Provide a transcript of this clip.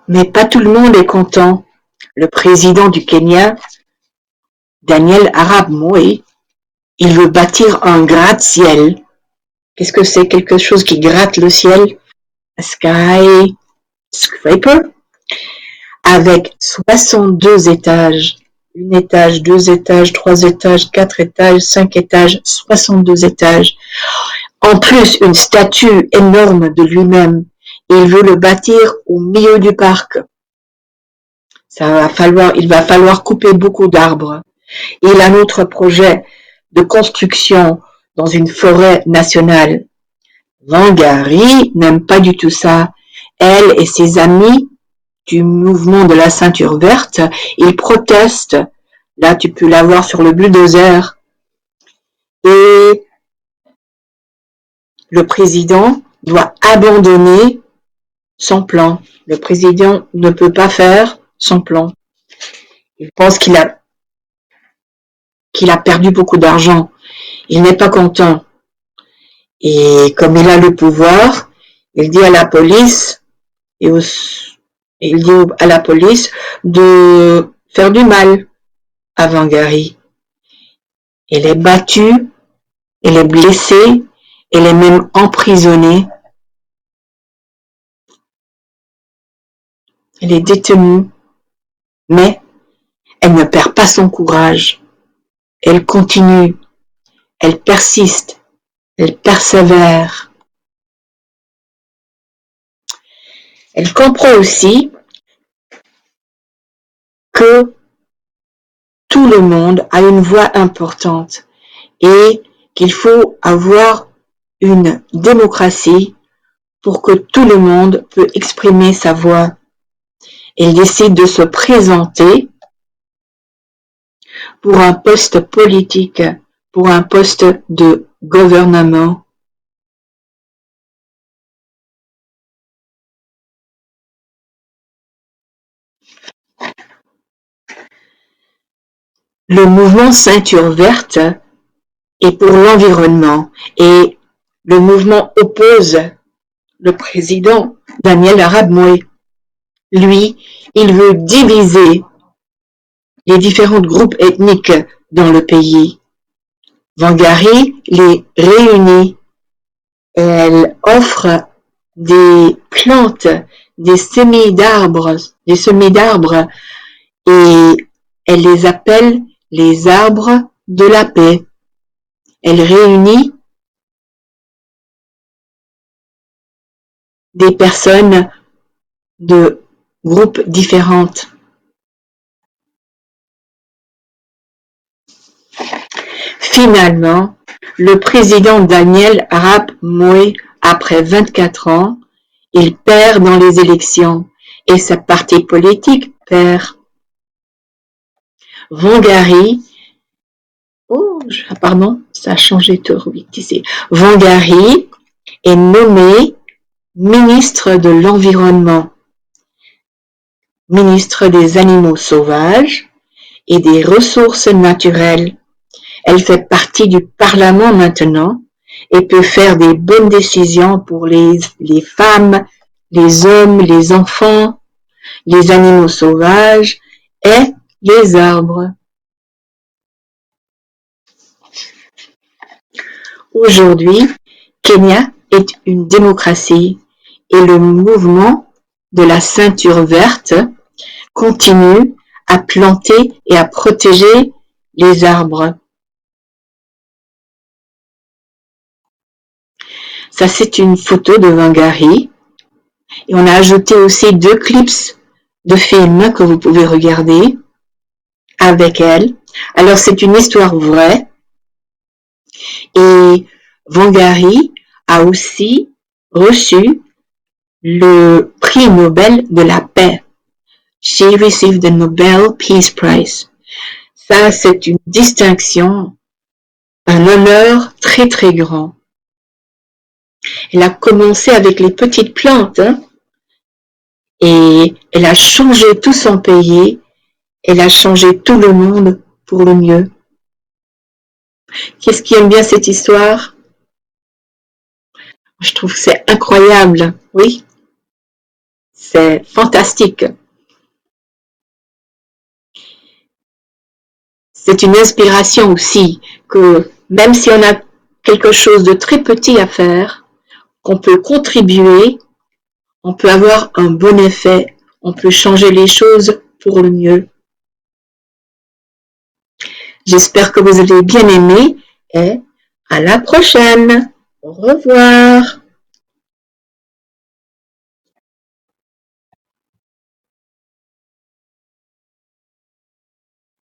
Mais pas tout le monde est content. Le président du Kenya, Daniel Arap Moi, il veut bâtir un gratte-ciel. Qu'est-ce que c'est? Quelque chose qui gratte le ciel? Un skyscraper? Avec 62 étages. 1 étage, 2 étages, 3 étages, 4 étages, 5 étages, 62 étages. En plus, une statue énorme de lui-même. Il veut le bâtir au milieu du parc. Il va falloir couper beaucoup d'arbres. Il a un autre projet de construction dans une forêt nationale. Wangari n'aime pas du tout ça. Elle et ses amis du mouvement de la ceinture verte, ils protestent. Là, tu peux la voir sur le bulldozer. Et le président doit abandonner son plan. Le président ne peut pas faire son plan. Il pense qu'il a perdu beaucoup d'argent. Il n'est pas content. Et comme il a le pouvoir, il dit à la police de faire du mal à Wangari. Elle est battue, elle est blessée, elle est même emprisonnée. Elle est détenue, mais elle ne perd pas son courage. Elle continue, elle persiste, elle persévère. Elle comprend aussi que tout le monde a une voix importante et qu'il faut avoir une démocratie pour que tout le monde peut exprimer sa voix. Elle décide de se présenter pour un poste politique, pour un poste de gouvernement. Le mouvement Ceinture Verte est pour l'environnement et le mouvement oppose le président Daniel Arap Moi. Lui, il veut diviser les différents groupes ethniques dans le pays. Wangari les réunit. Elle offre des plantes, des semis d'arbres et elle les appelle les arbres de la paix. Elle réunit des personnes de groupes différents. Finalement, le président Daniel Arap Moi, après 24 ans, il perd dans les élections et sa parti politique perd. Wangari, ça a changé trop vite ici. Wangari est nommé ministre de l'Environnement, ministre des Animaux sauvages et des Ressources naturelles. Elle fait partie du Parlement maintenant et peut faire des bonnes décisions pour les femmes, les hommes, les enfants, les animaux sauvages et les arbres. Aujourd'hui, Kenya est une démocratie et le mouvement de la ceinture verte continue à planter et à protéger les arbres. Ça, c'est une photo de Wangari. Et on a ajouté aussi 2 clips de films que vous pouvez regarder avec elle. Alors, c'est une histoire vraie. Et Wangari a aussi reçu le prix Nobel de la paix. She received the Nobel Peace Prize. Ça, c'est une distinction, un honneur très très grand. Elle a commencé avec les petites plantes, et elle a changé tout son pays, elle a changé tout le monde pour le mieux. Qu'est-ce qui aime bien cette histoire? Je trouve que c'est incroyable, oui. C'est fantastique. C'est une inspiration aussi que même si on a quelque chose de très petit à faire, qu'on peut contribuer, on peut avoir un bon effet, on peut changer les choses pour le mieux. J'espère que vous avez bien aimé et à la prochaine. Au revoir.